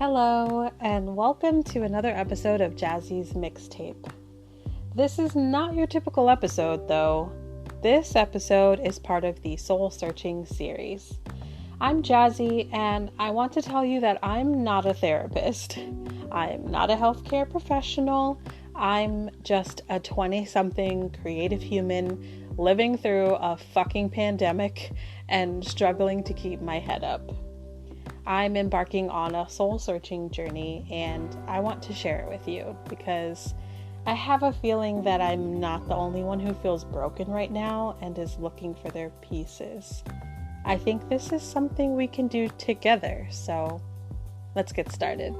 Hello, and welcome to another episode of Jazzy's Mixtape. This is not your typical episode, though. This episode is part of the Soul Searching series. I'm Jazzy, and I want to tell you that I'm not a therapist. I'm not a healthcare professional. I'm just a 20-something creative human living through a fucking pandemic and struggling to keep my head up. I'm embarking on a soul-searching journey, and I want to share it with you because I have a feeling that I'm not the only one who feels broken right now and is looking for their pieces. I think this is something we can do together, so let's get started.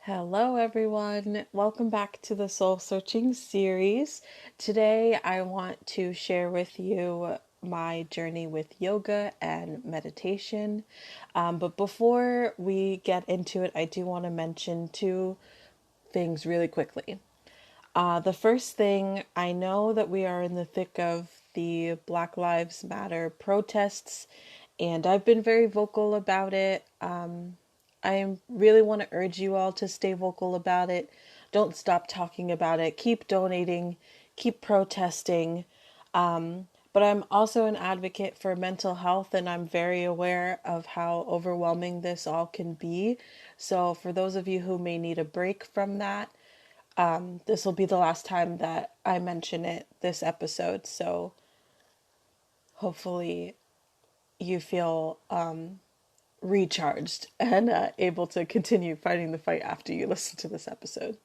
Hello everyone, welcome back to the Soul Searching series. Today I want to share with you my journey with yoga and meditation. But before we get into it, I do want to mention two things really quickly. The first thing, I know that we are in the thick of the Black Lives Matter protests, and I've been very vocal about it. I really want to urge you all to stay vocal about it. Don't stop talking about it. Keep donating. Keep protesting. But I'm also an advocate for mental health, and I'm very aware of how overwhelming this all can be. So for those of you who may need a break from that, this will be the last time that I mention it this episode. So hopefully you feel recharged and able to continue fighting the fight after you listen to this episode.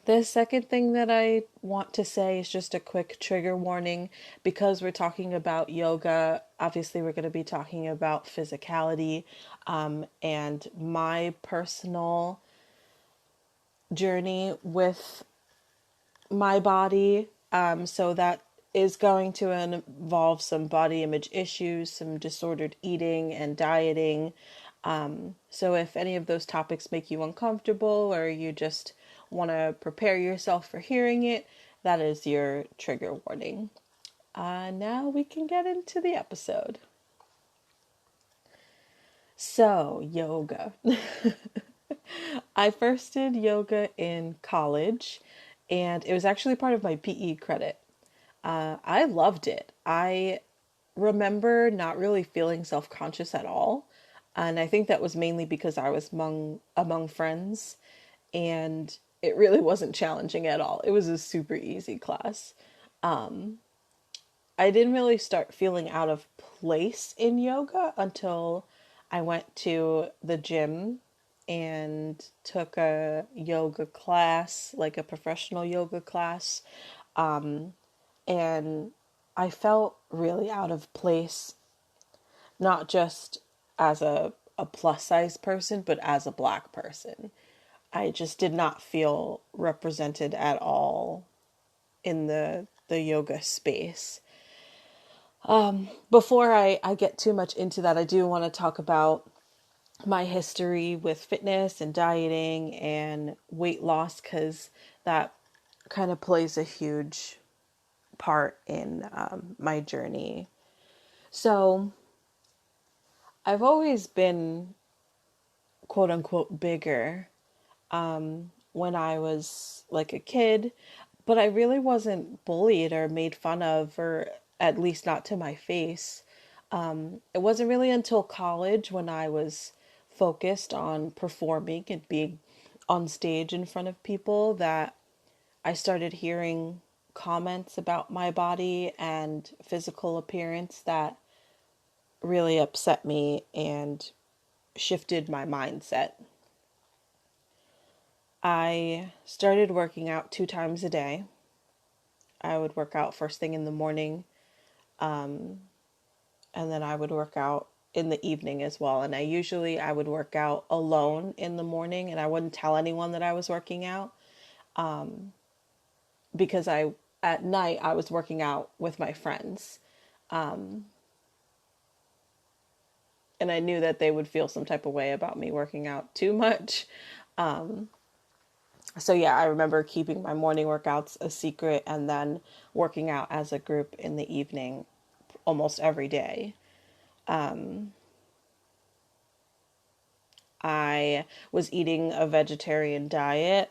The second thing that I want to say is just a quick trigger warning. Because we're talking about yoga, obviously we're going to be talking about physicality, and my personal journey with my body. So that is going to involve some body image issues, some disordered eating and dieting. So if any of those topics make you uncomfortable or you just want to prepare yourself for hearing it, that is your trigger warning. Now we can get into the episode. So, yoga. I first did yoga in college, and it was actually part of my PE credit. I loved it. I remember not really feeling self-conscious at all. And I think that was mainly because I was among friends, and it really wasn't challenging at all. It was a super easy class. I didn't really start feeling out of place in yoga until I went to the gym and took a yoga class, like a professional yoga class. And I felt really out of place, not just as a plus size person, but as a black person. I just did not feel represented at all in the yoga space. Before I get too much into that, I do want to talk about my history with fitness and dieting and weight loss, because that kind of plays a huge part in my journey. So I've always been quote unquote bigger when I was like a kid, but I really wasn't bullied or made fun of, or at least not to my face. It wasn't really until college when I was focused on performing and being on stage in front of people that I started hearing comments about my body and physical appearance that really upset me and shifted my mindset. I started working out 2 times a day. I would work out first thing in the morning, and then I would work out in the evening as well. And I would work out alone in the morning, and I wouldn't tell anyone that I was working out, because at night I was working out with my friends. And I knew that they would feel some type of way about me working out too much. So yeah, I remember keeping my morning workouts a secret and then working out as a group in the evening almost every day. I was eating a vegetarian diet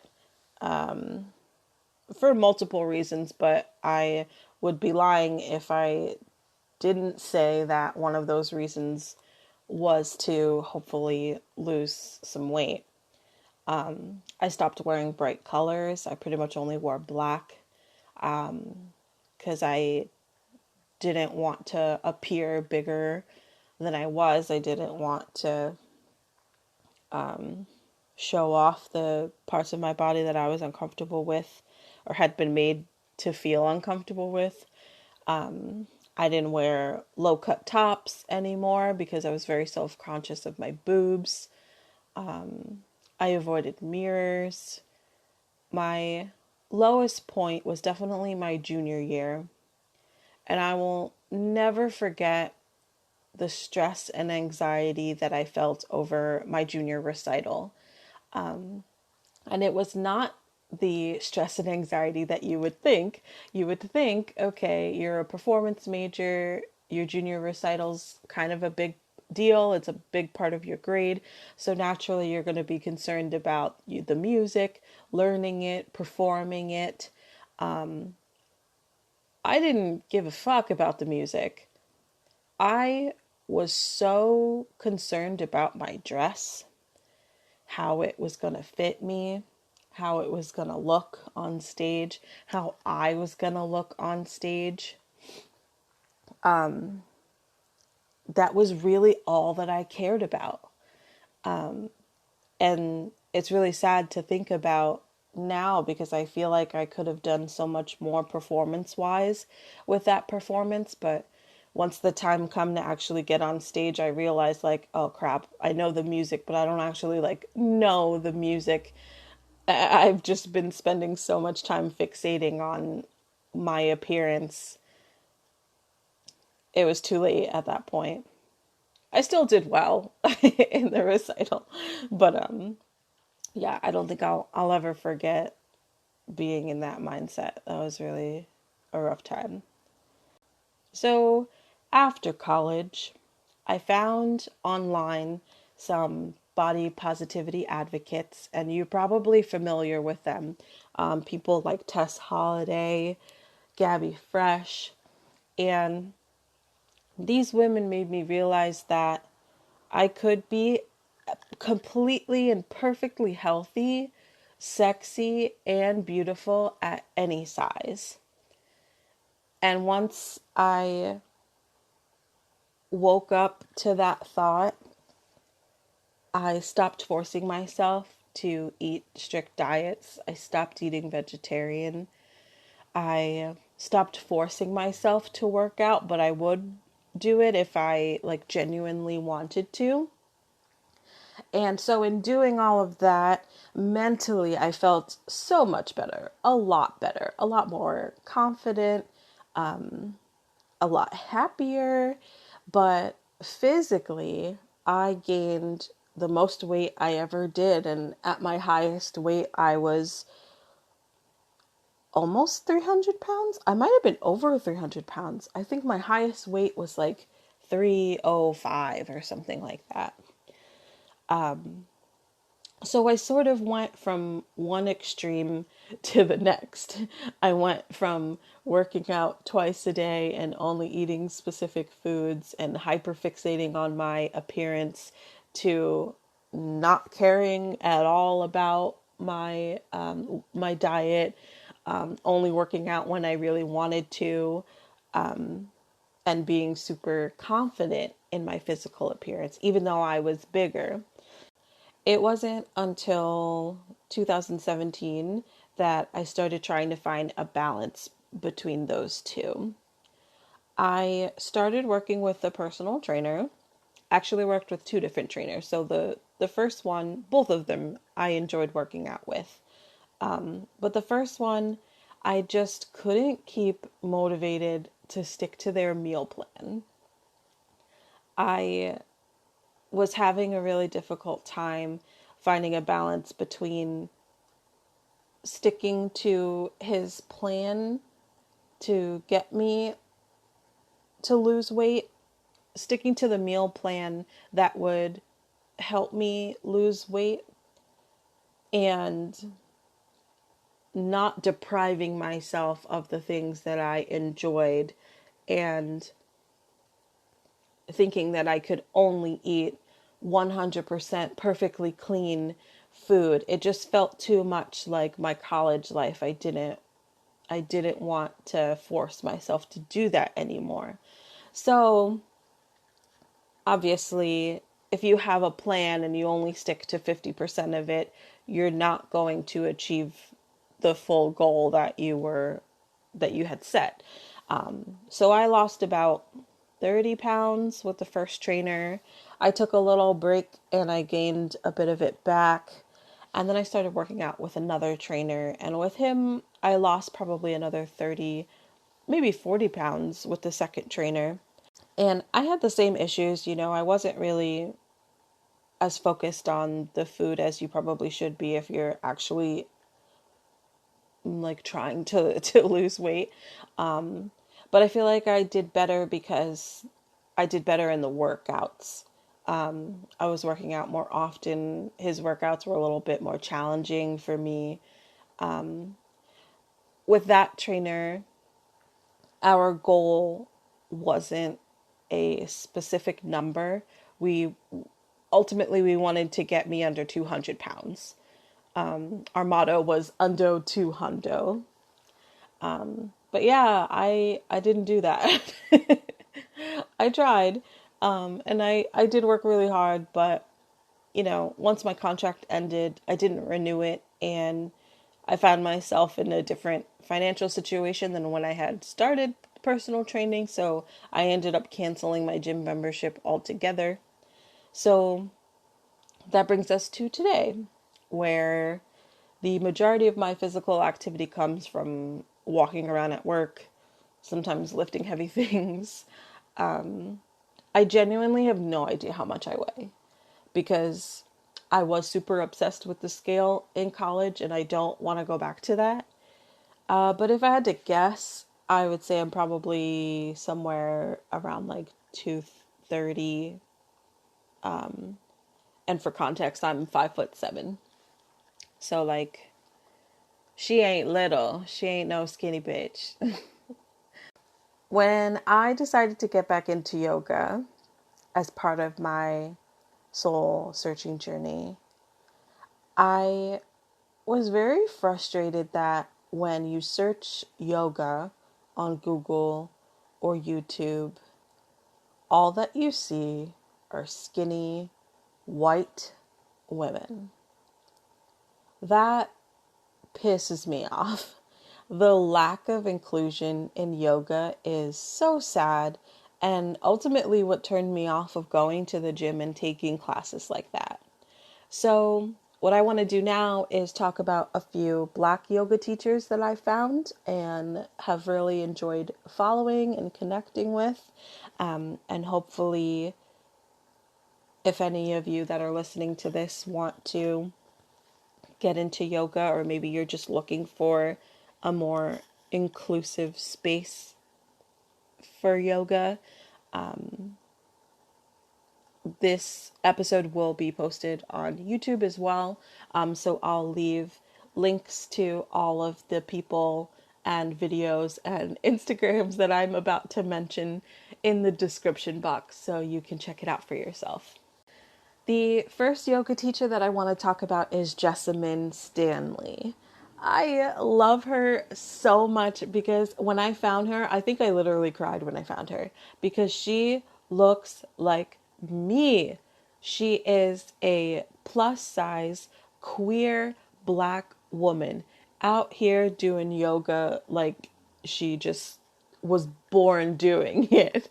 for multiple reasons, but I would be lying if I didn't say that one of those reasons was to hopefully lose some weight. I stopped wearing bright colors. I pretty much only wore black because I didn't want to appear bigger than I was. I didn't want to show off the parts of my body that I was uncomfortable with or had been made to feel uncomfortable with. I didn't wear low cut tops anymore because I was very self conscious of my boobs. I avoided mirrors. My lowest point was definitely my junior year, and I will never forget the stress and anxiety that I felt over my junior recital. And it was not the stress and anxiety that you would think. You would think, okay, you're a performance major, your junior recital's kind of a big deal, it's a big part of your grade. So naturally, you're going to be concerned about the music, learning it, performing it. I didn't give a fuck about the music. I was so concerned about my dress, how it was going to fit me, how it was going to look on stage, how I was going to look on stage. That was really all that I cared about. And it's really sad to think about now because I feel like I could have done so much more performance wise with that performance. But once the time come to actually get on stage, I realized like, oh crap, I know the music, but I don't actually like know the music. I've just been spending so much time fixating on my appearance. It was too late at that point. I still did well in the recital, but yeah, I don't think I'll ever forget being in that mindset. That was really a rough time. So, after college, I found online some body positivity advocates, and you're probably familiar with them. People like Tess Holiday, Gabby Fresh, and these women made me realize that I could be completely and perfectly healthy, sexy, and beautiful at any size. And once I woke up to that thought, I stopped forcing myself to eat strict diets. I stopped eating vegetarian. I stopped forcing myself to work out, but I would do it if I like genuinely wanted to. And so in doing all of that, mentally I felt so much better, a lot more confident, a lot happier, but physically, I gained the most weight I ever did. And at my highest weight, I was almost 300 pounds. I might have been over 300 pounds. I think my highest weight was like 305 or something like that. So I sort of went from one extreme to the next. I went from working out twice a day and only eating specific foods and hyperfixating on my appearance to not caring at all about my diet, only working out when I really wanted to, and being super confident in my physical appearance, even though I was bigger. It wasn't until 2017 that I started trying to find a balance between those two. I started working with a personal trainer. Actually worked with two different trainers. So the first one, both of them I enjoyed working out with. But the first one, I just couldn't keep motivated to stick to their meal plan. I was having a really difficult time finding a balance between sticking to his plan to get me to lose weight, sticking to the meal plan that would help me lose weight, and not depriving myself of the things that I enjoyed, and thinking that I could only eat 100% perfectly clean food. It just felt too much like my college life. I didn't want to force myself to do that anymore. So, obviously, if you have a plan and you only stick to 50% of it, you're not going to achieve the full goal that you had set. So I lost about 30 pounds with the first trainer. I took a little break and I gained a bit of it back. And then I started working out with another trainer. And with him, I lost probably another 30, maybe 40 pounds with the second trainer. And I had the same issues. I wasn't really as focused on the food as you probably should be if you're actually like trying to lose weight. But I feel like I did better because I did better in the workouts. I was working out more often. His workouts were a little bit more challenging for me. With that trainer, our goal wasn't a specific number. We ultimately we wanted to get me under 200 pounds. Our motto was "Undo 200." But yeah, I didn't do that. I tried, and I did work really hard, but once my contract ended, I didn't renew it, and I found myself in a different financial situation than when I had started personal training, so I ended up canceling my gym membership altogether. So that brings us to today, where the majority of my physical activity comes from walking around at work, sometimes lifting heavy things. I genuinely have no idea how much I weigh because I was super obsessed with the scale in college and I don't want to go back to that. But if I had to guess, I would say I'm probably somewhere around like 230. And for context, I'm 5'7". So like, she ain't little. She ain't no skinny bitch. When I decided to get back into yoga as part of my soul searching journey, I was very frustrated that when you search yoga on Google or YouTube, all that you see are skinny, white women. That pisses me off. The lack of inclusion in yoga is so sad, and ultimately what turned me off of going to the gym and taking classes like that. So, what I want to do now is talk about a few Black yoga teachers that I found and have really enjoyed following and connecting with. And hopefully, if any of you that are listening to this want to get into yoga, or maybe you're just looking for a more inclusive space for yoga, this episode will be posted on YouTube as well. So I'll leave links to all of the people and videos and Instagrams that I'm about to mention in the description box so you can check it out for yourself. The first yoga teacher that I want to talk about is Jessamine Stanley. I love her so much because when I found her, I think I literally cried when I found her because she looks like me. She is a plus size queer Black woman out here doing yoga like she just was born doing it.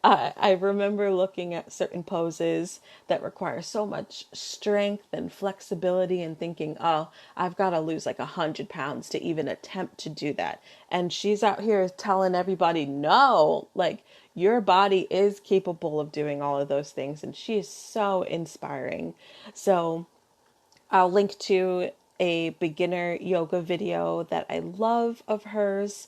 I remember looking at certain poses that require so much strength and flexibility and thinking, oh, I've got to lose like 100 pounds to even attempt to do that. And she's out here telling everybody, no, like your body is capable of doing all of those things. And she is so inspiring. So I'll link to a beginner yoga video that I love of hers.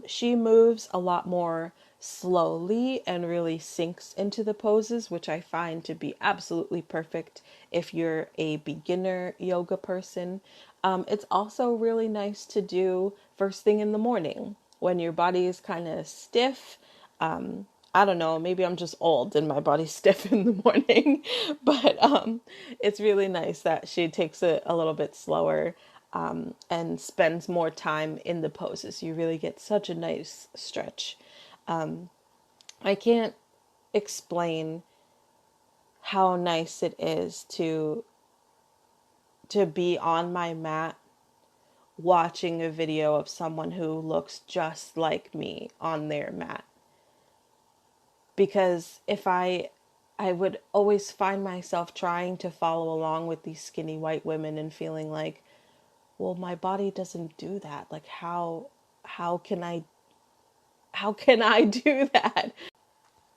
She moves a lot more slowly and really sinks into the poses, which I find to be absolutely perfect if you're a beginner yoga person. It's also really nice to do first thing in the morning when your body is kind of stiff. I don't know, maybe I'm just old and my body's stiff in the morning, but it's really nice that she takes it a little bit slower and spends more time in the poses. You really get such a nice stretch. I can't explain how nice it is to be on my mat watching a video of someone who looks just like me on their mat. Because if I would always find myself trying to follow along with these skinny white women and feeling like, well, my body doesn't do that. Like how can I do that?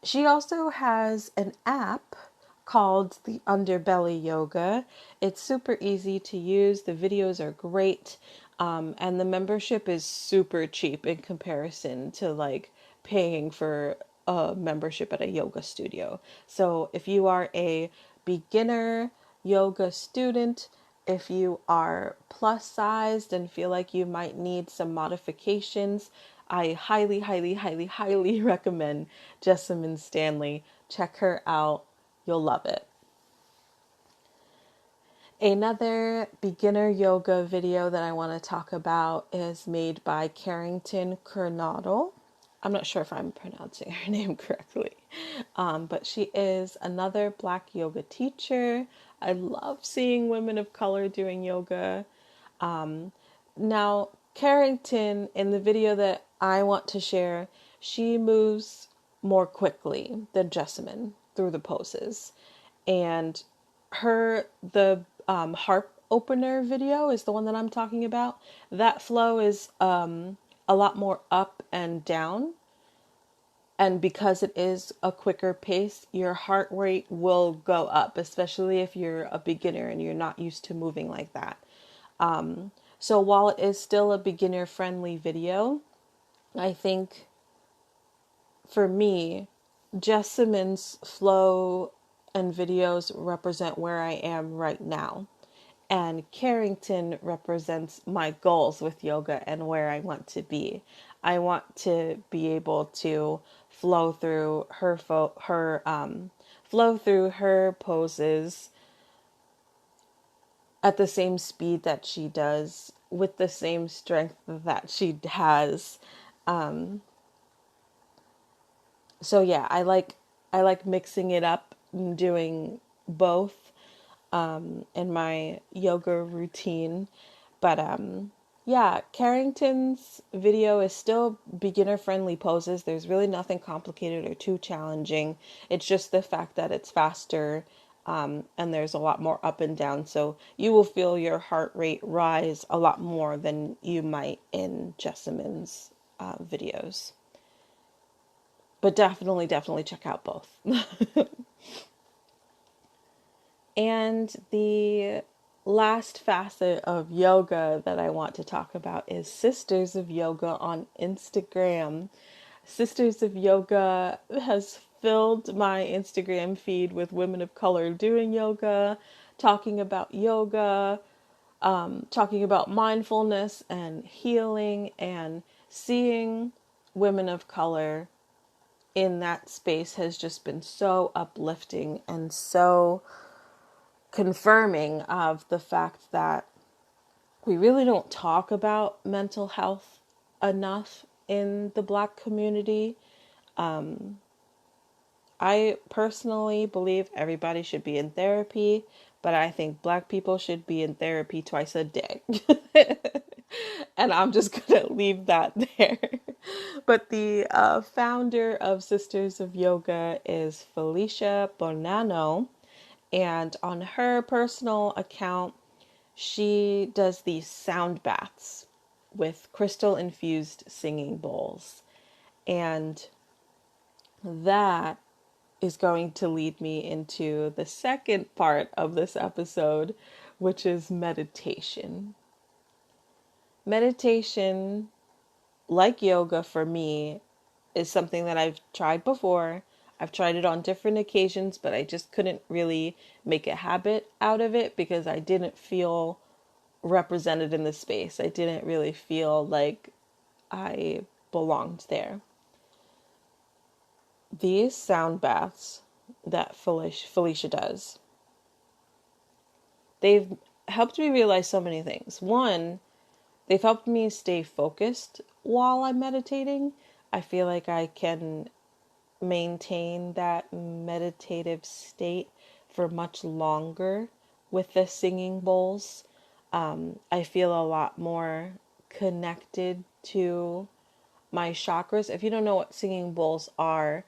She also has an app called the Underbelly Yoga. It's super easy to use. The videos are great. And the membership is super cheap in comparison to like paying for a membership at a yoga studio. So if you are a beginner yoga student, if you are plus sized and feel like you might need some modifications, I highly, highly, highly, highly recommend Jessamine Stanley. Check her out. You'll love it. Another beginner yoga video that I want to talk about is made by Carrington Kernodle. I'm not sure if I'm pronouncing her name correctly, but she is another Black yoga teacher. I love seeing women of color doing yoga. Now, Carrington, in the video that I want to share, she moves more quickly than Jessamine through the poses. And the harp opener video is the one that I'm talking about. That flow is a lot more up and down. And because it is a quicker pace, your heart rate will go up, especially if you're a beginner and you're not used to moving like that. So while it is still a beginner friendly video, I think for me, Jessamine's flow and videos represent where I am right now. And Carrington represents my goals with yoga and where I want to be. I want to be able to flow through flow through her poses at the same speed that she does, with the same strength that she has. So yeah, I like mixing it up and doing both in my yoga routine. But yeah, Carrington's video is still beginner friendly poses. There's really nothing complicated or too challenging. It's just the fact that it's faster and there's a lot more up and down. So you will feel your heart rate rise a lot more than you might in Jessamine's videos. But definitely check out both. And the last facet of yoga that I want to talk about is Sisters of Yoga on Instagram. Sisters of Yoga has filled my Instagram feed with women of color doing yoga, talking about yoga, talking about mindfulness and healing, and seeing women of color in that space has just been so uplifting and so confirming of the fact that we really don't talk about mental health enough in the Black community. I personally believe everybody should be in therapy, but I think Black people should be in therapy twice a day. And I'm just going to leave that there. But the founder of Sisters of Yoga is Felicia Bonanno. And on her personal account, she does these sound baths with crystal infused singing bowls. And that is going to lead me into the second part of this episode, which is meditation. Meditation, like yoga for me, is something that I've tried before. I've tried it on different occasions, but I just couldn't really make a habit out of it because I didn't feel represented in the space. I didn't really feel like I belonged there. These sound baths that Felicia does, they've helped me realize so many things. One, they've helped me stay focused while I'm meditating. I feel like I can maintain that meditative state for much longer with the singing bowls. I feel a lot more connected to my chakras. If you don't know what singing bowls are,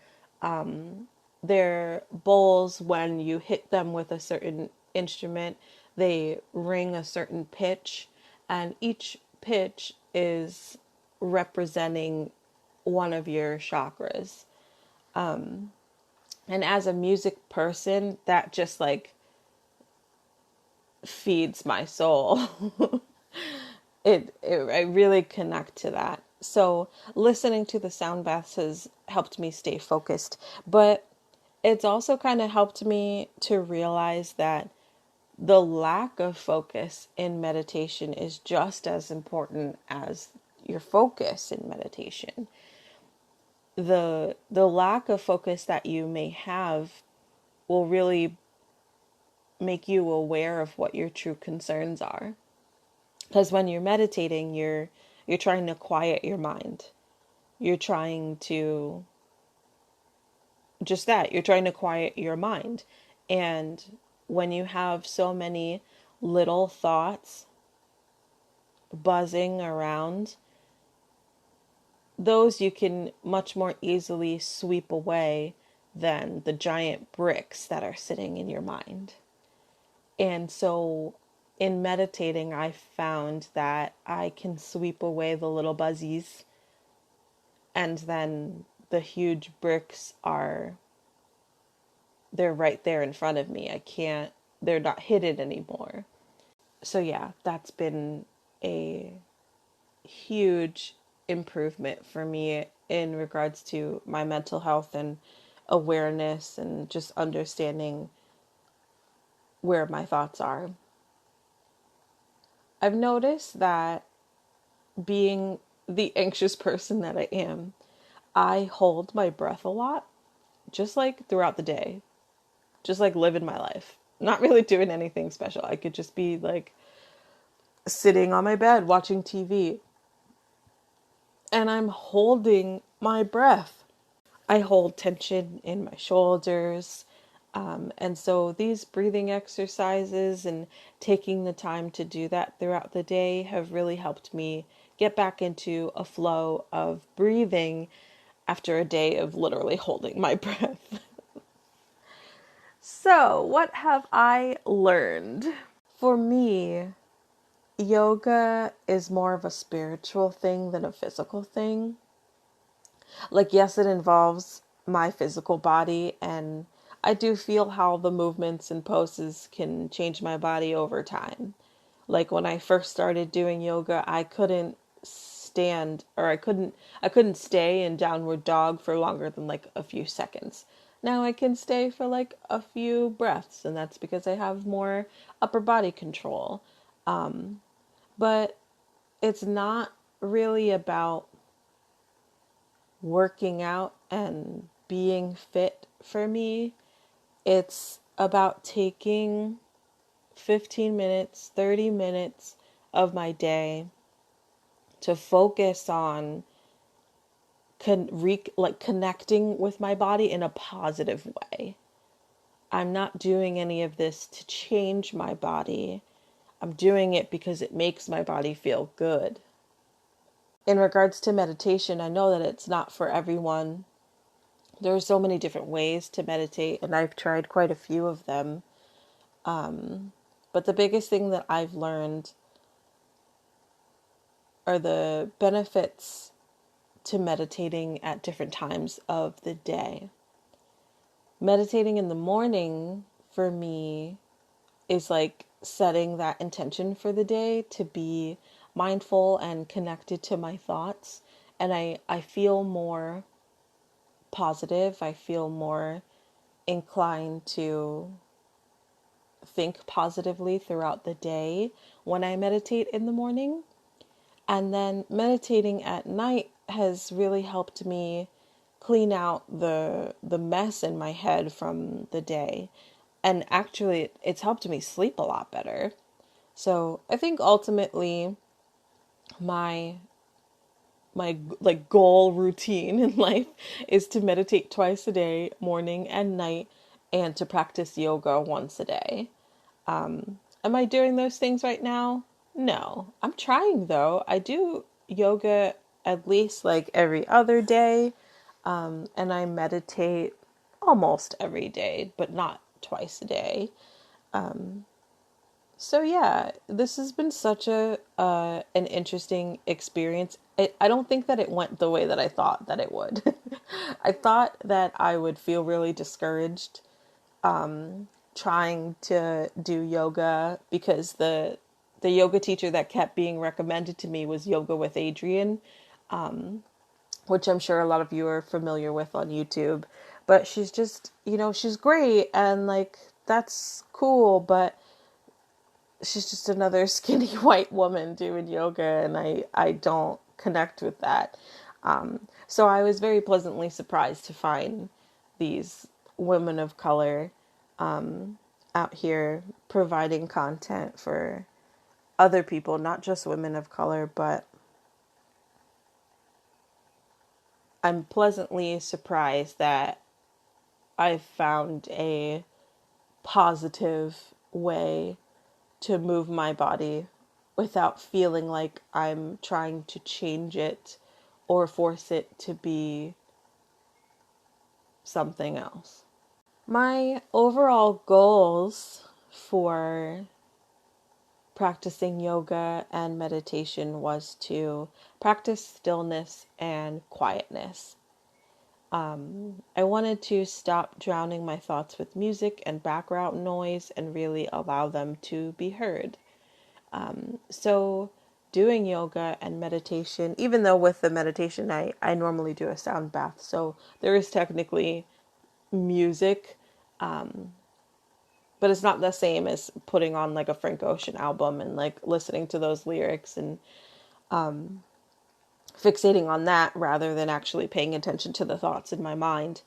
they're bowls when you hit them with a certain instrument, they ring a certain pitch, and each pitch is representing one of your chakras. And as a music person, that just like feeds my soul. I really connect to that. So listening to the sound baths has helped me stay focused, but it's also kind of helped me to realize that the lack of focus in meditation is just as important as your focus in meditation. The lack of focus that you may have will really make you aware of what your true concerns are. Because when you're meditating, you're trying to quiet your mind. You're trying to just that, you're trying to quiet your mind. And when you have so many little thoughts buzzing around, those you can much more easily sweep away than the giant bricks that are sitting in your mind. And so in meditating, I found that I can sweep away the little buzzies, and then the huge bricks they're right there in front of me. They're not hidden anymore. So yeah, that's been a huge improvement for me in regards to my mental health and awareness and just understanding where my thoughts are. I've noticed that being the anxious person that I am, I hold my breath a lot, just like throughout the day, just like living my life. Not really doing anything special. I could just be like sitting on my bed watching TV and I'm holding my breath. I hold tension in my shoulders. And so these breathing exercises and taking the time to do that throughout the day have really helped me get back into a flow of breathing after a day of literally holding my breath. So, what have I learned? For me, yoga is more of a spiritual thing than a physical thing. Like, yes, it involves my physical body, and I do feel how the movements and poses can change my body over time. Like when I first started doing yoga, I couldn't stand or I couldn't stay in downward dog for longer than like a few seconds. Now I can stay for like a few breaths, and that's because I have more upper body control. But it's not really about working out and being fit for me. It's about taking 15 minutes, 30 minutes of my day to focus on connecting with my body in a positive way. I'm not doing any of this to change my body. I'm doing it because it makes my body feel good. In regards to meditation, I know that it's not for everyone. There are so many different ways to meditate, and I've tried quite a few of them. But the biggest thing that I've learned are the benefits to meditating at different times of the day. Meditating in the morning for me is like setting that intention for the day to be mindful and connected to my thoughts. And I feel more positive. I feel more inclined to think positively throughout the day when I meditate in the morning. And then meditating at night has really helped me clean out the mess in my head from the day. And actually it's helped me sleep a lot better. So I think ultimately my my like goal routine in life is to meditate twice a day, morning and night, and to practice yoga once a day. Am I doing those things right now? No. I'm trying though. I do yoga at least like every other day, and I meditate almost every day, but not twice a day. So yeah, this has been such a an interesting experience. I don't think that it went the way that I thought that it would. I thought that I would feel really discouraged trying to do yoga because the yoga teacher that kept being recommended to me was Yoga with Adriene, which I'm sure a lot of you are familiar with on YouTube. But she's just, she's great and like that's cool, but she's just another skinny white woman doing yoga, and I don't connect with that. So I was very pleasantly surprised to find these women of color out here providing content for other people, not just women of color, but I'm pleasantly surprised that I found a positive way to move my body without feeling like I'm trying to change it or force it to be something else. My overall goals for practicing yoga and meditation was to practice stillness and quietness. I wanted to stop drowning my thoughts with music and background noise and really allow them to be heard. So doing yoga and meditation, even though with the meditation I normally do a sound bath, so there is technically music, but it's not the same as putting on like a Frank Ocean album and like listening to those lyrics and fixating on that rather than actually paying attention to the thoughts in my mind.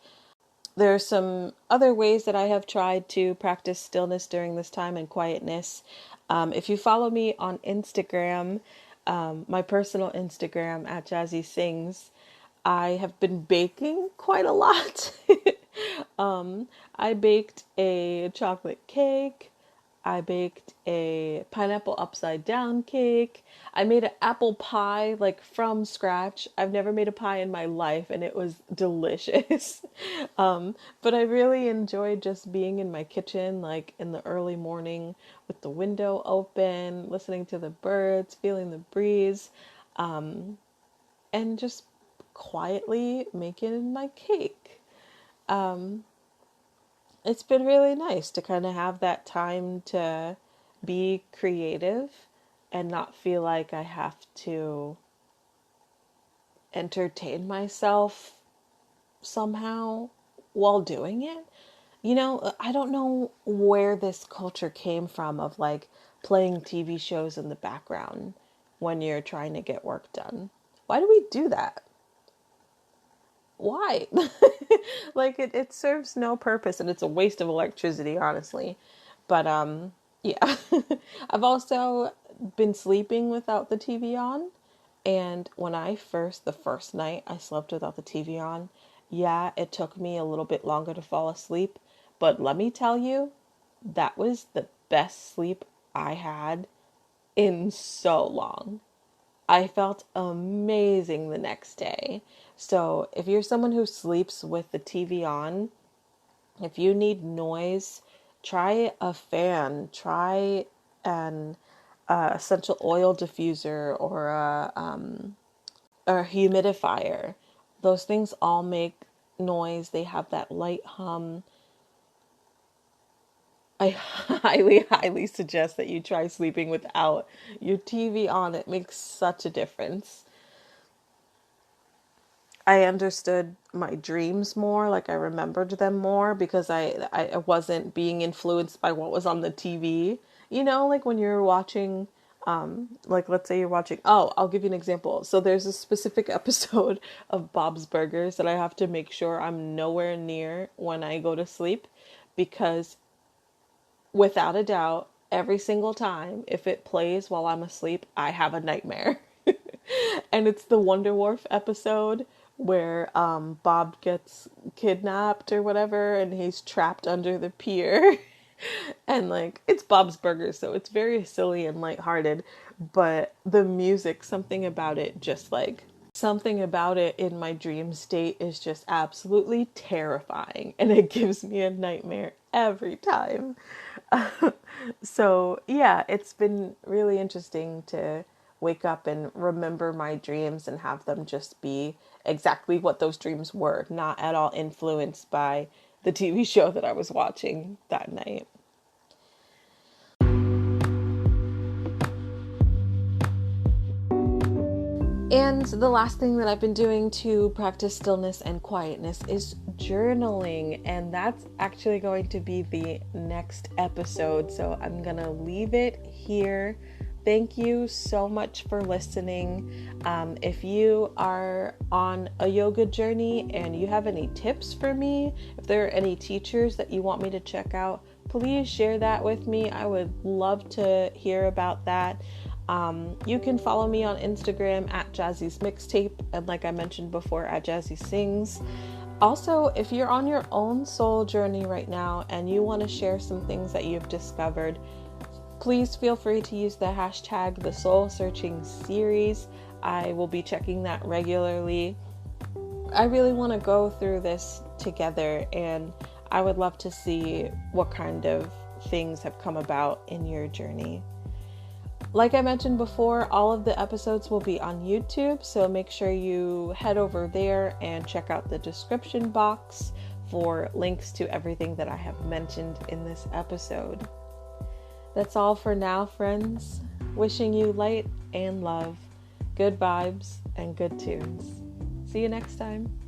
There are some other ways that I have tried to practice stillness during this time and quietness. If you follow me on Instagram, my personal Instagram at Jazzy Sings, I have been baking quite a lot. I baked a chocolate cake. I baked a pineapple upside down cake. I made an apple pie like from scratch. I've never made a pie in my life and it was delicious. But I really enjoyed just being in my kitchen like in the early morning with the window open, listening to the birds, feeling the breeze, and just quietly making my cake. It's been really nice to kind of have that time to be creative and not feel like I have to entertain myself somehow while doing it. I don't know where this culture came from of like playing TV shows in the background when you're trying to get work done. Why do we do that? Why? Like it serves no purpose and it's a waste of electricity, honestly. But yeah. I've also been sleeping without the TV on. And when the first night I slept without the TV on, yeah, it took me a little bit longer to fall asleep. But let me tell you, that was the best sleep I had in so long. I felt amazing the next day. So, if you're someone who sleeps with the TV on, if you need noise, try a fan, try an essential oil diffuser or a humidifier. Those things all make noise. They have that light hum. I highly suggest that you try sleeping without your TV on. It makes such a difference. I understood my dreams more, like I remembered them more because I wasn't being influenced by what was on the TV. You know, like when you're watching, like let's say you're watching, oh, I'll give you an example. So there's a specific episode of Bob's Burgers that I have to make sure I'm nowhere near when I go to sleep because without a doubt, every single time, if it plays while I'm asleep, I have a nightmare. And it's the Wonder Wharf episode where Bob gets kidnapped or whatever and he's trapped under the pier. And like it's Bob's Burgers, so it's very silly and lighthearted, but the music, something about it in my dream state is just absolutely terrifying and it gives me a nightmare every time. So, yeah, it's been really interesting to wake up and remember my dreams and have them just be exactly what those dreams were, not at all influenced by the TV show that I was watching that night. And the last thing that I've been doing to practice stillness and quietness is journaling. And that's actually going to be the next episode. So I'm going to leave it here. Thank you so much for listening. If you are on a yoga journey and you have any tips for me, if there are any teachers that you want me to check out, please share that with me. I would love to hear about that. You can follow me on Instagram at Jazzy's Mixtape, and like I mentioned before, at Jazzy Sings. Also, if you're on your own soul journey right now and you want to share some things that you've discovered, please feel free to use the hashtag the Soul Searching Series. I will be checking that regularly. I really want to go through this together, and I would love to see what kind of things have come about in your journey. Like I mentioned before, all of the episodes will be on YouTube, so make sure you head over there and check out the description box for links to everything that I have mentioned in this episode. That's all for now, friends. Wishing you light and love, good vibes, and good tunes. See you next time.